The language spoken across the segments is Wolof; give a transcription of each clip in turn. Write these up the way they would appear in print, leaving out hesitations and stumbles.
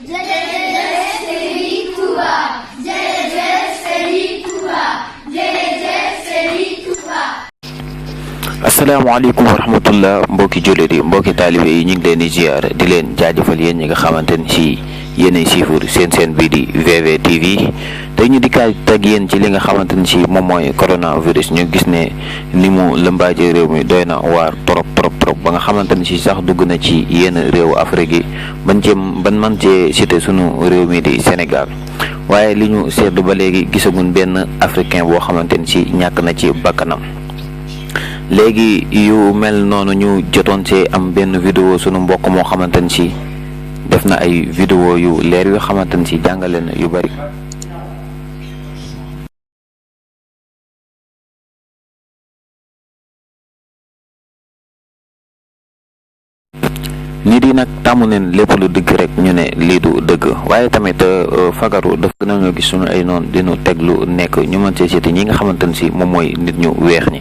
jërëjëf Serigne Touba. jërëjëf Serigne Touba. jërëjëf Serigne Touba. asalaamaaleykum wa rahmatullah mbokki jullit yi mbokki taalibe yi ñu ngi leen di ziar di leen jaajëfal yéen ñi nga xamante ni si yéenay siifur seen bii di VV TV tey ñu dikkaat ak yéen ci li nga xamante ni si moom mooy coronavirus ñu gis ne ni mu lëmbaaje réew mi doy na waar trop ba nga xamante ni si sax dugg na ci yenn réewu Afrique yi ban man cee cité sunu réew mi di Sénégal waaye li ñu seetlu ba léegi gisaguñ benn africain boo xamante ni si ñàkk na ci bakkanam. léegi yu mel noonu ñu jotoon see am benn vidéo sunu mbokk moo xamante ni si def na ay vidéo yu leer yoo xamante ni si jàngale na yu bari. nit yi nag tàmmu neen lépp lu dëgg rek ñu ne lii du dëgg waaye tamit fagaru daf gën a ñoo gis suñu ay noonu dinu teg lu nekk ñu mën see seeti ñi nga xamante ni si moom mooy nit ñu weex ñi.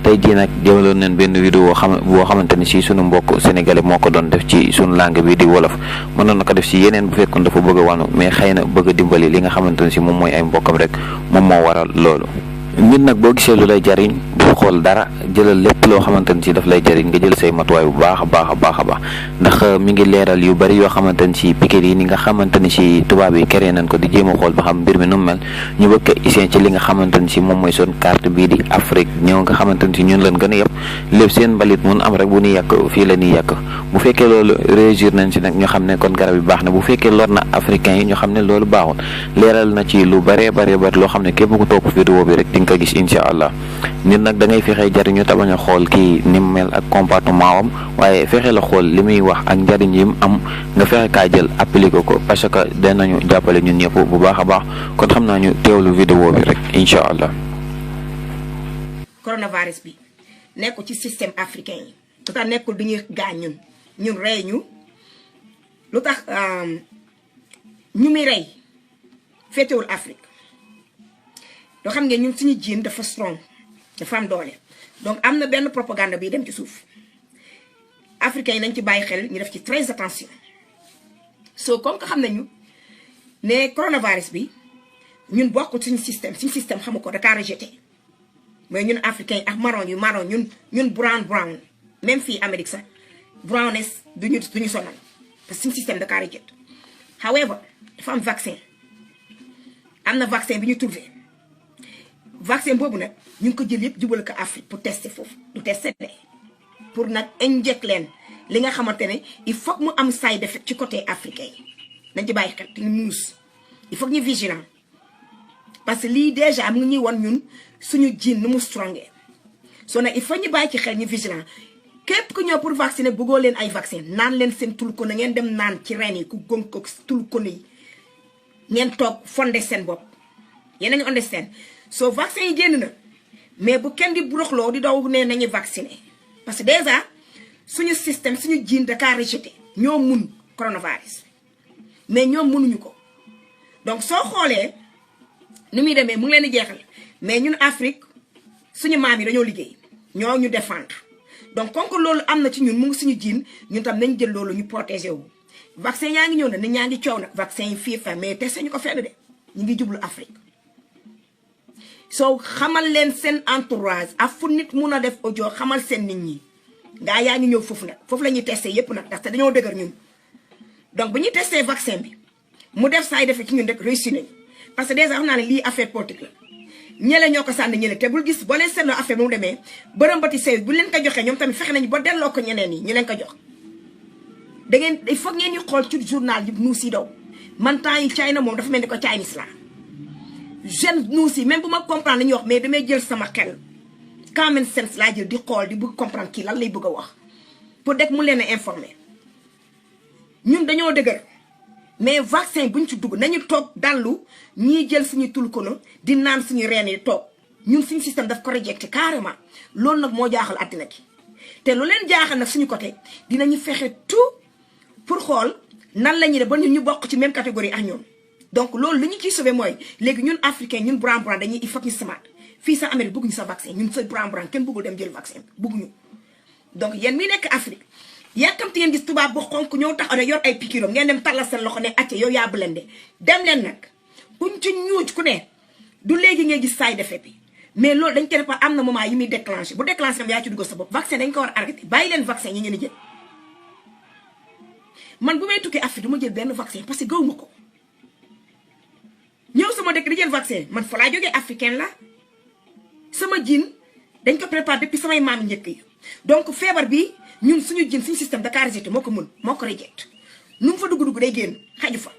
tey jii nag jëmaloon nañ benn vidéo boo xamante ni si sunu mbokk sénégalais moo ko doon def ci sunu langue bi di wolof mënoon na ko def si yeneen bu fekkoon dafa bëgg a wanu mais xëy na bëgg a dimbali li nga xamante ni si moom mooy ay mbokkam rek moom moo waral loolu. nit nag boo gisee lu lay jariñ bu xool dara jëlal lépp loo xamante ni si daf lay jariñ nga jël say matuwaay bu baax a baax ndax mi ngi leeral yu bari yoo xamante ni si piqûre yi ni nga xamante ni si tubaab yi créé nañ ko di jéem a xool ba xam mbir mi nu mu mel ñu bëgg ko iseen ci li nga xamante ni si moom mooy son carte bii di Afrique ñëw nga xamante ni si ñun leen gën a yëpp lépp seen mbalit mun am rek bu ñuy yàq fii la ñuy yàq bu fekkee loolu réussir nañ si nag ñu xam ne kon garab yi baax na bu fekkee lor na africain yi ñu xam ne loolu baaxul leeral na ci lu bari loo xam ne képp ku topp vidéo bi rek di nga ko gis incha allah nit nag da ngay fexe jariñu te bañ a xool kii ni mu mel ak comportement am waaye fexe la xool li muy wax ak njariñ yi mu am nga fexe kaa jël appliqué ko parce que danañu jàppale ñun ñëpp bu baax a baax kon xam naa ñu teewlu vidéo bi rek incha allah. coronavirus bi nekkul ci système africain yi lu tax nekkul du ñuy gaañ ñun rey ñu lu tax ñu muy rey féetewul Afrique. doo xam ngeen ñun suñu jiin dafa strong dafa am doole donc am na benn propagande bi dem ci suuf africains yi nañ ci bàyyi xel ñu def ci très attention so comme que xam nañu ne coronavirus bi ñun bokk suñu système xamu ko dakaa rejeté mais ñun africains yi ak marron ñun brown même fii Amérique sax brownness duñu sonal parce que suñu système dakaa rejeté however dafa am vaccin am na vaccin bi ñu trouvé vaccin boobu nag ñu ngi ko jël yëpp jubal ko Afrique pour tester foofu du tester pour nag inject leen li nga xamante ne il faut mu am side effect ci côté africain yi nañ ci bàyyi xel te ñu muus il faut ñu vigilant parce que lii déjà mu ngi ñuy won ñun suñu jiin nu mu strongé soo nag il faut ñu bàyyi ci xel ñu vigilant képp ku ñëw pour vacciner bëggoo leen ay vaccin naan leen seen tulko na ngeen dem naan ci reen yi ku gëm ko tulko yi ngeen toog fondé seen bopp yéen a ngi understand so vaccin yi génn na mais bu kenn di buroxloo di daw ne nañu vacciner parce que déjà suñu système suñu jiin dakaa rejeté ñoo mun coronavirus mais ñoom mënuñu ko donc soo xoolee ni muy demee mu ngi leen di jeexal mais ñun Afrique suñu maam yi dañoo liggéey ñoo ñu défendre donc comme que loolu am na ci ñun mu ngi suñu jiin ñun tam nañ jël loolu ñu protégé wu vaccin yaa ngi ñëw na nit ñaa ngi coow nag vaccin yi fii fa mais testé ñu ko fenn de ñu ngi jublu Afrique soo xamal leen seen entourage ak fu nit mun a def audio xamal seen nit ñi gaa yaa ngi ñëw foofu nag foofu la ñuy testé yépp nag ndaxte dañoo dëgër ñun donc bu ñuy testé vaccin bi mu def side effect ci ñun rek réussi nañu parce que déjà xam naa ne lii affaire politique la ñële ñoo ko sànni ñële te bul gis boo leen seetloo affaire bi mu demee bërëm bati sew bu leen ko joxee ñoom tamit fexe nañu ba delloo ko ñeneen yi ñu leen ko jox da ngeen il faut ngeen ñu xool ci journal yi nu si daw man temps yi China moom dafa mel ni ko Chinese la jeune nous si même bu ma comprendre li ñuy wax mais damay jël sama xel common sense laa jël di xool di bëgg comprendre kii lan lay bëgg a wax pour dek mu leen a informer ñun dañoo dëgër mais vaccin buñ ci dugg nañu toog dallu ñii jël suñu tulkono di naan suñu reen yi toog ñun suñu système daf ko rejecté carrément loolu nag moo jaaxal àddina ki te lu leen jaaxal nag suñu côté dinañu fexe tout pour xool nan la ñuy def ba ñun ñu bokk ci même catégorie ak ñoom donc loolu lu ñu ciy sauvé mooy léegi ñun africain ñun brown dañuy il faut ñu smart fii sa Amérique bëgguñu sa vaccin ñun sa brown kenn bëggul dem jël vaccin bëgguñu donc yéen mi nekk Afrique yàkkamti ngeen gis tubaab bu xonk ñëw taxaw ne yor ay pikiram ngeen dem tàllal seen loxo ne acca yow yaa blende dem leen nag kuñ ci ñuuj ku ne du léegi ngay gis side effect bi mais loolu dañ koy def am na moment yi muy déclenché bu déclenché kam yaa ci dugg sa bopp vaccin dañ ko war a arrêté bàyyi leen vaccin yi ngeen di jël man bu may tukki Afrique du ma jël benn vaccin parce que gaw ma ko ñëw sama dëkk di jël vaccin man fa laa jógee africaine la sama jin dañ ko préparé depuis samay maam njëkk yi donc feebar bi ñun suñu jin suñu système Dakar rejeté moo ko mun moo ko rejeté nu mu fa dugg day génn xaju fa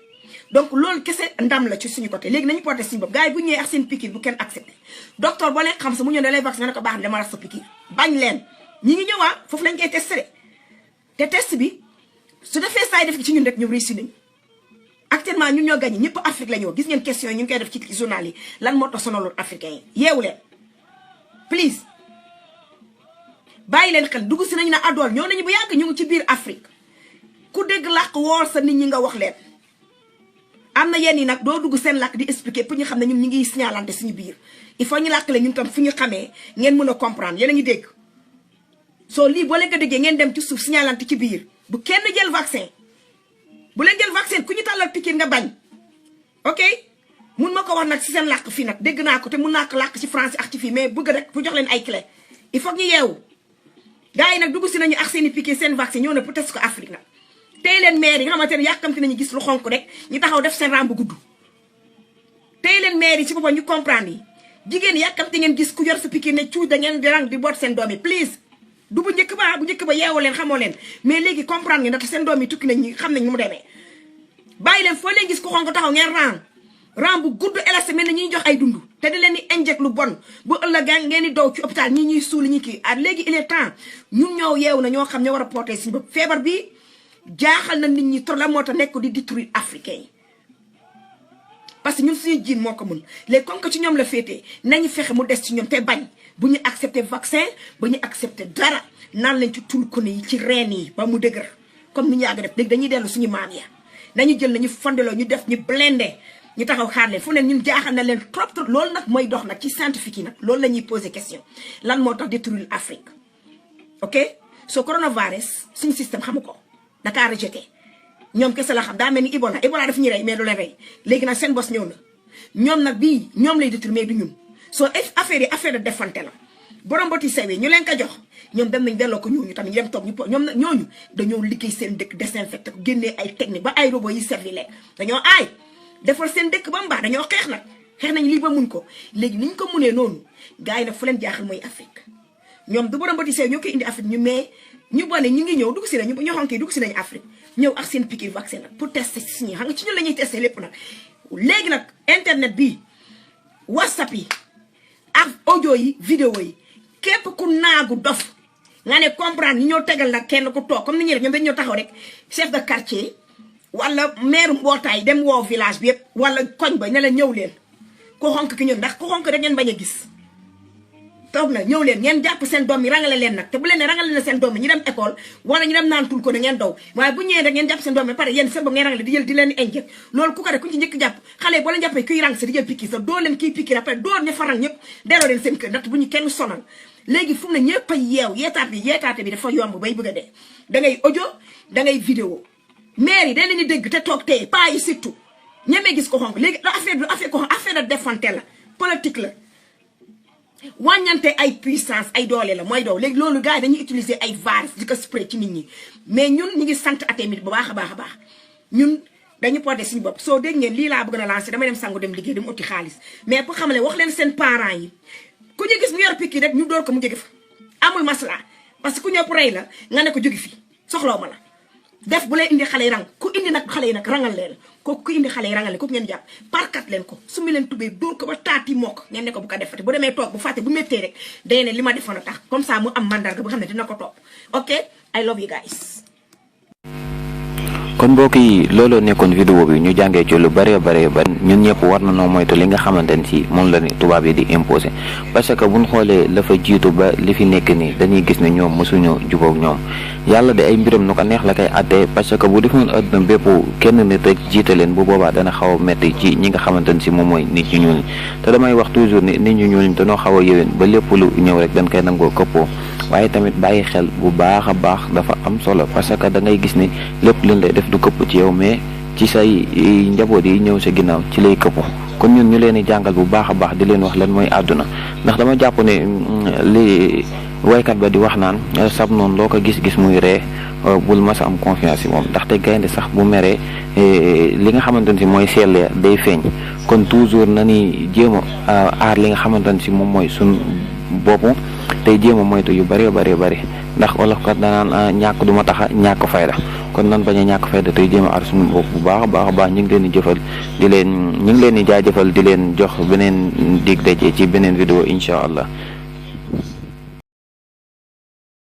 donc loolu kese ndam la ci suñu côté léegi nañu porté suñu bopp gars yi bu ñëwee ak seen piqûre bu kenn accepté docteur boo leen xam sa mu ñëw da lay vaccin ne ko baax na dama rax sa piqûre bañ leen ñi ngi ñëwaat foofu lañ koy testé te test bi su defee saay def ci ñun rek ñu réussir nañ actuellement ñun ñoo gagné ñëpp Afrique la ñoo gis ngeen question yi ñu ngi koy def ci journal yi lan moo tax sonalul africain yi yeewu leen please bàyyi leen xel dugg si nañu ne adool ñoo nañu bu yàgg ñu ngi ci biir Afrique ku dégg làkk woor sa nit ñi nga wax leen am na yenn yi nag doo dugg seen làkk di expliquer pour ñu xam ne ñun ñu ngi signalante suñu biir il faut ñu làkk leen ñun tam fu ñu xamee ngeen mën a comprendre yéen a ngi dégg soo lii boo leen ko déggee ngeen dem ci suuf signalante ci biir bu kenn jël vaccin bu leen jël vaccin ku ñu tàllal piqûre nga bañ ok mun ma ko wax nag si seen làkk fii nag dégg naa ko te mun naa ko làkk ci français ak ci fii mais bëgg rek pour jox leen ay clé il faut ñu yeewu gars yi nag dugg si nañu ak seen i piqûre seen vaccin ñëw na pour test ko Afrique nag tey leen maire yi nga xamante ne yàkkamti nañu gis lu xonk rek ñu taxaw def seen rambu gudd tey leen maire yi ci boppam ñu comprendre yi jigéen yàkkamti ngeen gis ku yor sa piqûre ne cuuj da ngeen di rang di boot seen doom yi please du bu njëkk ba yeewoo leen xamoo leen mais léegi comprendre ngeen ndax seen doom yi tukki nañ ñi xam nañ nu mu demee bàyyi leen foo leen gis ku xonk taxaw ngeen rang bu gudd élastique mel na ñuy jox ay dund te di leen di inject lu bon bu ëllëg ngeen di daw ci hôpital ñi ñuy suul ñi kii ah léegi il est temps ñun ñoo yeewu na ñoo xam ñoo war a protéger suñu bopp feebar bi jaaxal na nit ñi trop la moo tax nekk di détruire africain yi parce que ñun suñu jiin moo ko mën léegi comme que ci ñoom la féetee nañu fexe mu des ci ñoom te bañ bu ñu accepté vaccin ba ñu accepté dara naan lañ ci tul ko yi ci reen yi ba mu dëgër comme ni ñu yàgg def léegi dañuy dellu suñu maam ya nañu jël nañu fondeloo ñu def ñu blendé ñu taxaw xaar leen fu ne ñun jaaxal na leen trop trop loolu nag mooy dox nag ci scientifique yi nag loolu la ñuy posé question lan moo tax détruire Afrique ok so coronavirus suñu système xamu ko Dakar rejeté ñoom kese la xam daa mel ni Ebola daf ñuy rey mais du leen rey léegi nag seen bos ñëw na ñoom nag bii ñoom lay détruire mais du ñun soo affaire yi affaire de defante la borom boti sewee ñu leen ko jox ñoom dem nañ delloo ko ñooñu tamit ñu dem toog ñu ñoom nag ñooñu dañoo liggéey seen dëkk désinfecté ko génnee ay technique ba ay robot yi servi leen dañoo aay defal seen dëkk ba mu baax dañoo xeex nag xeex nañ lii ba mun ko léegi ni ñu ko munee noonu gars yi nag fu leen jaaxal mooy Afrique ñoom du borom boti sew ñoo koy indi Afrique ñu mais ñu bone ñu ngi ñëw dugg si nañu ñoo xam kii dugg si nañu Afrique ñëw ak seen piqûre vaccin nag pour tester si ñi xam nga ci ñun la ñuy testé lépp nag léegi nag internet bi WhatsApp yi ak audio yi vidéo yi képp ku naagu dof nga ne comprendre ñu ñoo tegal nag kenn ku toog comme ni ñuy def ñoom dañu ñoo taxaw rek chef de quartier wala maire mbootaay dem woo village bi yëpp wala koñ ba ne la ñëw leen ku xonk ki ñun ndax ku xonk rek ngeen bañ a gis toog na ñëw leen ngeen jàpp seen doom yi rangale leen nag te bu leen ne rangale na seen doom yi ñu dem école wala ñu dem naan tul ko ne ngeen daw waaye bu ñëwee rek ngeen jàpp seen doom yi pare yéen seen bopp ngeen rangale di jël di leen di inject loolu ku ko def ku ci njëkk jàpp xale boo leen jàppee kuy rang sa di jël piqûre sa doo leen kiy piqûre après doo ña fa rang ñëpp delloo leen seen kër ndax bu ñu kenn sonal léegi fu mu ne ñëpp a yeew yeetaate bi dafa yomb bay bëgg a dee da ngay audio da ngay vidéo maire yi dañ leen di dégg te toog tey pas yi surtout ñemee gis ko xonk léegi affaire ko xonk affaire de défante la politique la wàññante ay puissance ay doole la mooy daw léegi loolu gars yi dañuy utiliser ay virus di ko spray ci nit ñi mais ñun ñu ngi sant atémit bu baax a baax a baax ñun dañu porté suñu bopp soo dégg ngeen lii laa bëgg na lancer damay dem sangu dem liggéey dem uti xaalis mais pour xamale wax leen seen parents yi ku ñu gis mu yor piqûre rek ñu door ko mu jóge fa amul masla parce que ku ñëpp rey la nga ne ko jóge fii soxlaw ma la def bu leen indi xale yi rang ku indi nag xale yi nag rangal leen kooku ku indi xale yi rangal leen kooku ngeen jàpp parkat leen ko su mi leen tubee dóor ko ba taati mokk ngeen ne ko bu ko defati bu demee toog bu fàtte bu méttee rek day ne li ma defoon a tax comme ça mu am mandarga bu xam ne dina ko topp ok I love you guys. kon mbokk yi looloo nekkoon vidéo bi ñu jàngee ci lu bëree bëree ba ñun ñëpp war na noo moytu li nga xamante ne si moom la ni tubaab yi di imposé parce que buñ xoolee la fa jiitu ba li fi nekk nii dañuy gis ne ñoom mosuñu jubóog ñoom yàlla de ay mbiram nu ko neex la koy àttee parce que bu defoon àdduna bépp kenn nit rek jiite leen bu boobaa dana xaw a metti ci ñi nga xamante ne si moom mooy nit ñu ñuul ñi te damay wax toujours ni nit ñu ñuul ñi dañoo xaw a yéwén ba lépp lu ñëw rek dañ koy nangoo këppoo waaye tamit bàyyi xel bu baax a baax dafa am solo parce que da ngay gis ni lépp liñ lay def du këpp ci yow mais ci say njaboot yi ñëw sa ginnaaw ci lay këpp kon ñun ñu leen di jàngal bu baax a baax di leen wax lan mooy àdduna ndax dama jàpp ne li waykat ba di wax naan sab noonu loo ko gis-gis muy ree bul mas a am confiance yi moom ndaxte gaynde sax bu meree li nga xamante ne si mooy seetlee day feeñ kon toujours na ni jéem a aar li nga xamante ne si moom mooy suñ bopp tey jéem a moytu yu bëree bëri ndax olof kat danaan ñàkk du ma tax a ñàkk fayda kon nan bañ a ñàkk fayda tey jéem a aar suñu bopp bu baax a baax ñu ngi leen di jëfal di leen ñu ngi leen di jaajëfal di leen jox beneen dig daje ci beneen vidéo incha allah